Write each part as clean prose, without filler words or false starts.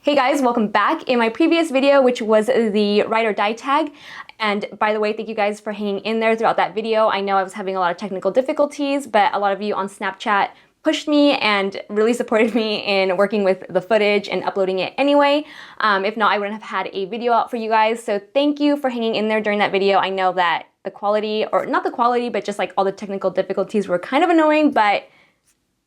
Hey guys, welcome back. In my previous video, which was the ride or die tag, and by the way, thank you guys for hanging in there throughout that video. I know I was having a lot of technical difficulties, but a lot of you on Snapchat pushed me and really supported me in working with the footage and uploading it anyway. If not, I wouldn't have had a video out for you guys. So thank you for hanging in there during that video. I know that the quality, or not the quality, but just like all the technical difficulties were kind of annoying, but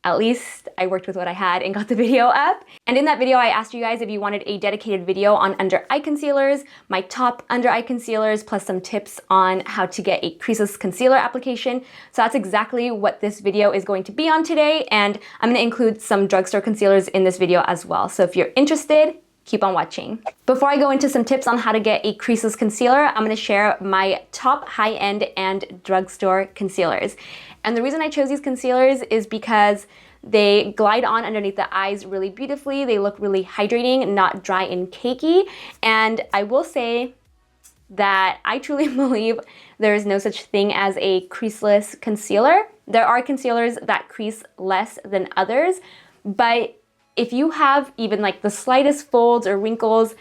at least I worked with what I had and got the video up. And in that video, I asked you guys if you wanted a dedicated video on under eye concealers, my top under eye concealers, plus some tips on how to get a creaseless concealer application. So that's exactly what this video is going to be on today. And I'm gonna include some drugstore concealers in this video as well. So if you're interested, keep on watching. Before I go into some tips on how to get a creaseless concealer, I'm gonna share my top high-end and drugstore concealers. And the reason I chose these concealers is because they glide on underneath the eyes really beautifully. They look really hydrating, not dry and cakey. And I will say that I truly believe there is no such thing as a creaseless concealer. There are concealers that crease less than others, but if you have even like the slightest folds or wrinkles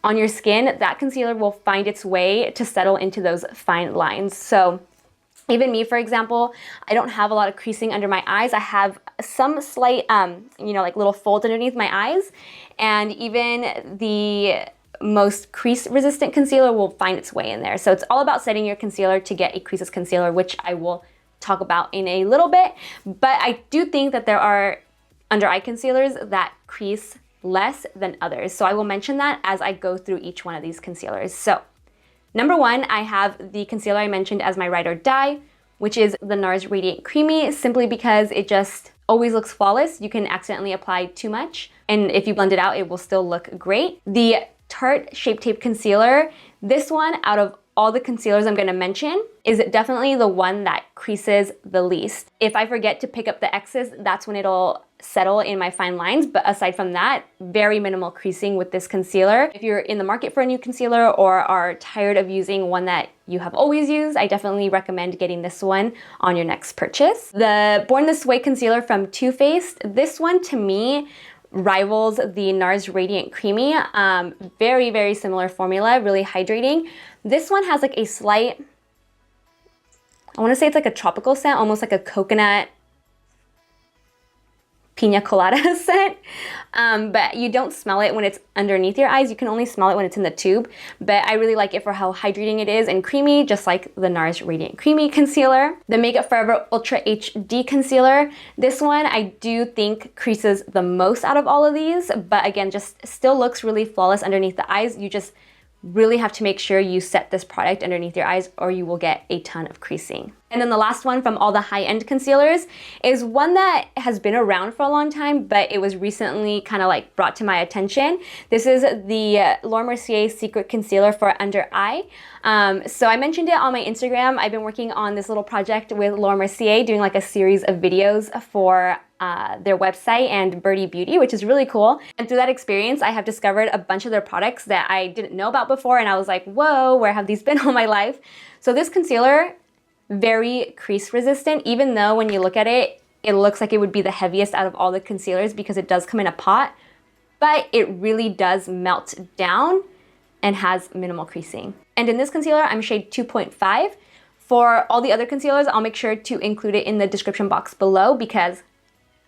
on your skin, that concealer will find its way to settle into those fine lines. So even me, for example, I don't have a lot of creasing under my eyes. I have some slight, like little folds underneath my eyes. And even the most crease resistant concealer will find its way in there. So it's all about setting your concealer to get a creaseless concealer, which I will talk about in a little bit. But I do think that there are under eye concealers that crease less than others. So I will mention that as I go through each one of these concealers. So number one, I have the concealer I mentioned as my ride or die, which is the NARS Radiant Creamy, simply because it just always looks flawless. You can accidentally apply too much, and if you blend it out, it will still look great. The Tarte Shape Tape Concealer, this one out of all the concealers I'm gonna mention is definitely the one that creases the least. If I forget to pick up the excess, that's when it'll settle in my fine lines. But aside from that, very minimal creasing with this concealer. If you're in the market for a new concealer or are tired of using one that you have always used, I definitely recommend getting this one on your next purchase. The Born This Way concealer from Too Faced, this one to me rivals the NARS Radiant Creamy. Very, very similar formula, really hydrating. This one has like a slight, I wanna say it's like a tropical scent, almost like a coconut pina colada scent, but you don't smell it when it's underneath your eyes. You can only smell it when it's in the tube, but I really like it for how hydrating it is and creamy, just like the NARS Radiant Creamy concealer. The Makeup Forever Ultra HD concealer, this one I do think creases the most out of all of these, but again, just still looks really flawless underneath the eyes. You just really have to make sure you set this product underneath your eyes or you will get a ton of creasing. And then the last one from all the high-end concealers is one that has been around for a long time, but it was recently kind of like brought to my attention. This is the Laura Mercier Secret Concealer for Under Eye. So I mentioned it on my Instagram. I've been working on this little project with Laura Mercier, doing like a series of videos for their website and Birdie Beauty, which is really cool. And through that experience, I have discovered a bunch of their products that I didn't know about before, and I was like, whoa, where have these been all my life? So this concealer, very crease resistant, even though when you look at it, it looks like it would be the heaviest out of all the concealers because it does come in a pot, but it really does melt down and has minimal creasing. And in this concealer, I'm shade 2.5. For all the other concealers, I'll make sure to include it in the description box below because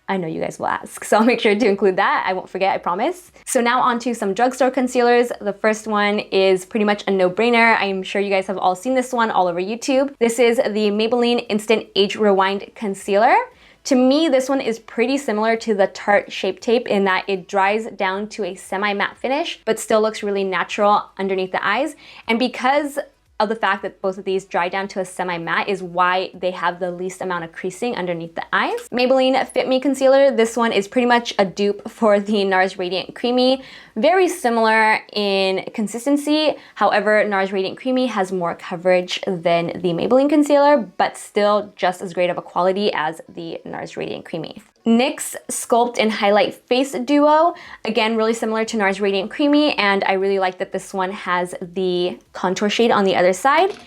I know you guys will ask, so I'll make sure to include that. I won't forget, I promise. So now on to some drugstore concealers. The first one is pretty much a no-brainer. I'm sure you guys have all seen this one all over YouTube. This is the Maybelline Instant Age Rewind Concealer. To me, this one is pretty similar to the Tarte Shape Tape in that it dries down to a semi-matte finish, but still looks really natural underneath the eyes. And because of the fact that both of these dry down to a semi-matte is why they have the least amount of creasing underneath the eyes. Maybelline Fit Me Concealer, this one is pretty much a dupe for the NARS Radiant Creamy. Very similar in consistency. However, NARS Radiant Creamy has more coverage than the Maybelline concealer, but still just as great of a quality as the NARS Radiant Creamy. NYX Sculpt and Highlight Face Duo, again, really similar to NARS Radiant Creamy, and I really like that this one has the contour shade on the other side.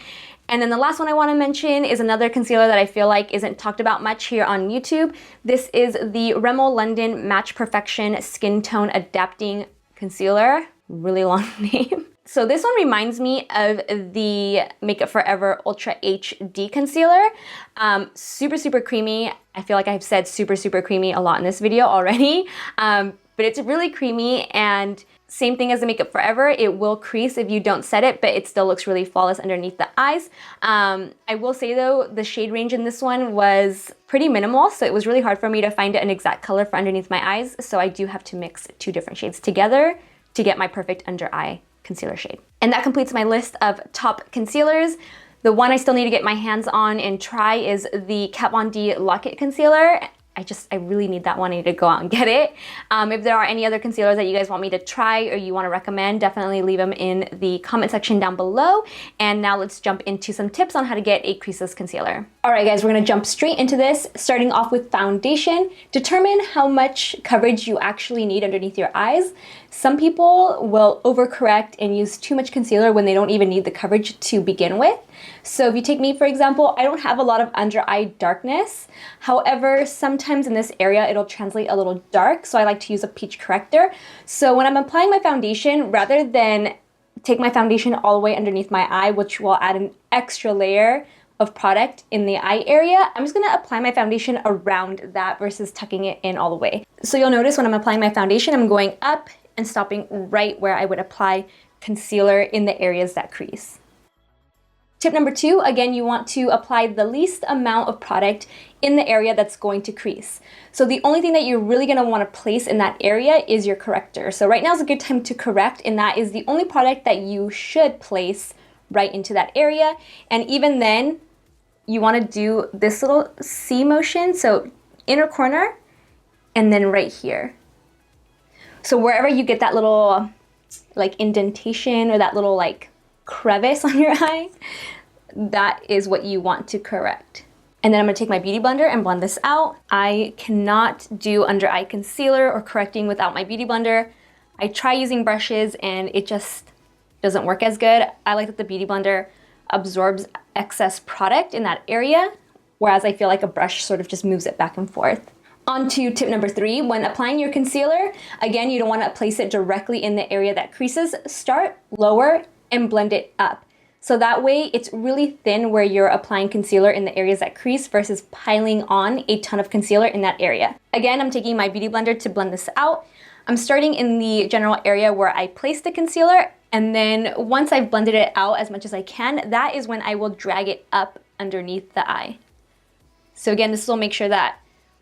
And then the last one I want to mention is another concealer that I feel like isn't talked about much here on YouTube. This is the Rimmel London Match Perfection Skin Tone Adapting concealer. Really long name. So this one reminds me of the Makeup Forever Ultra HD concealer. Super, super creamy. I feel like I've said super, super creamy a lot in this video already, but it's really creamy, and same thing as the Makeup Forever, it will crease if you don't set it, but it still looks really flawless underneath the eyes. I will say though, the shade range in this one was pretty minimal, so it was really hard for me to find an exact color for underneath my eyes, so I do have to mix 2 different shades together to get my perfect under eye concealer shade. And that completes my list of top concealers. The one I still need to get my hands on and try is the Kat Von D Lock-It Concealer. I really need that one. I need to go out and get it. If there are any other concealers that you guys want me to try or you want to recommend, definitely leave them in the comment section down below. And now let's jump into some tips on how to get a creaseless concealer. All right, guys, we're going to jump straight into this, starting off with foundation. Determine how much coverage you actually need underneath your eyes. Some people will overcorrect and use too much concealer when they don't even need the coverage to begin with. So if you take me, for example, I don't have a lot of under eye darkness. However, sometimes in this area, it'll translate a little dark. So I like to use a peach corrector. So when I'm applying my foundation, rather than take my foundation all the way underneath my eye, which will add an extra layer of product in the eye area, I'm just gonna apply my foundation around that versus tucking it in all the way. So you'll notice when I'm applying my foundation, I'm going up and stopping right where I would apply concealer in the areas that crease. Tip number 2, again, you want to apply the least amount of product in the area that's going to crease. So the only thing that you're really gonna wanna place in that area is your corrector. So right now is a good time to correct, and that is the only product that you should place right into that area. And even then, you wanna do this little C motion, so inner corner, and then right here. So wherever you get that little like indentation or that little like crevice on your eye, that is what you want to correct. And then I'm gonna take my beauty blender and blend this out. I cannot do under eye concealer or correcting without my beauty blender. I try using brushes and it just doesn't work as good. I like that the beauty blender absorbs excess product in that area, whereas I feel like a brush sort of just moves it back and forth. On to tip number 3, when applying your concealer, again, you don't want to place it directly in the area that creases. Start lower and blend it up. So that way it's really thin where you're applying concealer in the areas that crease versus piling on a ton of concealer in that area. Again, I'm taking my beauty blender to blend this out. I'm starting in the general area where I placed the concealer, and then once I've blended it out as much as I can, that is when I will drag it up underneath the eye. So again, this will make sure that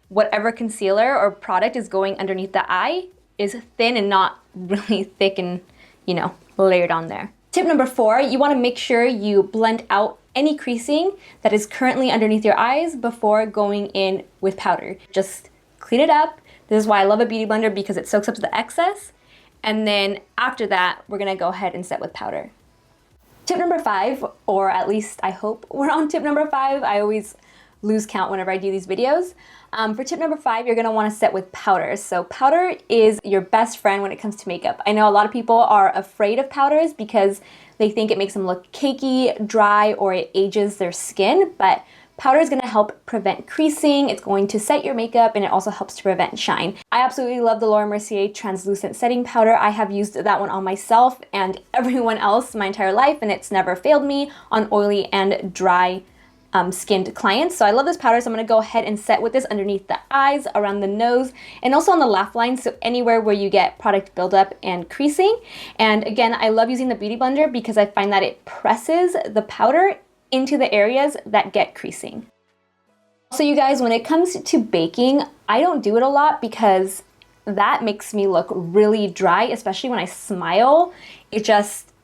whatever concealer or product is going underneath the eye is thin and not really thick and, you know, layered on there. Tip number 4, you want to make sure you blend out any creasing that is currently underneath your eyes before going in with powder. Just clean it up. This is why I love a beauty blender, because it soaks up the excess. And then after that, we're gonna go ahead and set with powder. Tip number 5, or at least I hope we're on tip number 5. I always lose count whenever I do these videos. For tip number 5, you're gonna wanna set with powders. So powder is your best friend when it comes to makeup. I know a lot of people are afraid of powders because they think it makes them look cakey, dry, or it ages their skin, but powder is gonna help prevent creasing, it's going to set your makeup, and it also helps to prevent shine. I absolutely love the Laura Mercier translucent setting powder. I have used that one on myself and everyone else my entire life, and it's never failed me on oily and dry skinned clients. So I love this powder, so I'm gonna go ahead and set with this underneath the eyes, around the nose, and also on the laugh line, so anywhere where you get product buildup and creasing. And again, I love using the beauty blender because I find that it presses the powder into the areas that get creasing. So you guys, when it comes to baking, I don't do it a lot because that makes me look really dry, especially when I smile. It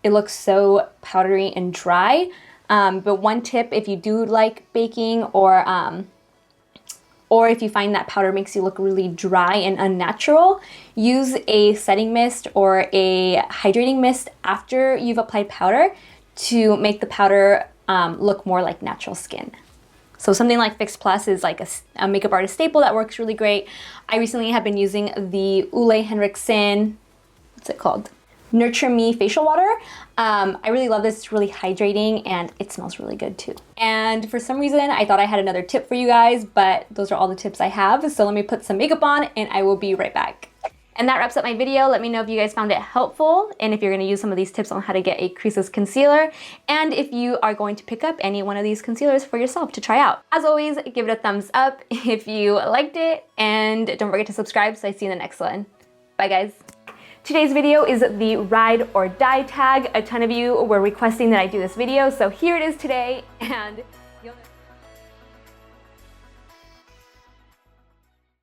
looks so powdery and dry. But one tip, if you do like baking, or if you find that powder makes you look really dry and unnatural, use a setting mist or a hydrating mist after you've applied powder to make the powder look more like natural skin. So something like Fix Plus is like a makeup artist staple that works really great. I recently have been using the Ole Henriksen, what's it called? Nurture Me facial water. I really love this. It's really hydrating and it smells really good too. And for some reason, I thought I had another tip for you guys, but those are all the tips I have. So let me put some makeup on and I will be right back. And that wraps up my video. Let me know if you guys found it helpful and if you're going to use some of these tips on how to get a creaseless concealer, and if you are going to pick up any one of these concealers for yourself to try out. As always, give it a thumbs up if you liked it, and don't forget to subscribe so I see you in the next one. Bye guys. Today's video is the ride or die tag. A ton of you were requesting that I do this video, so here it is today, and you'll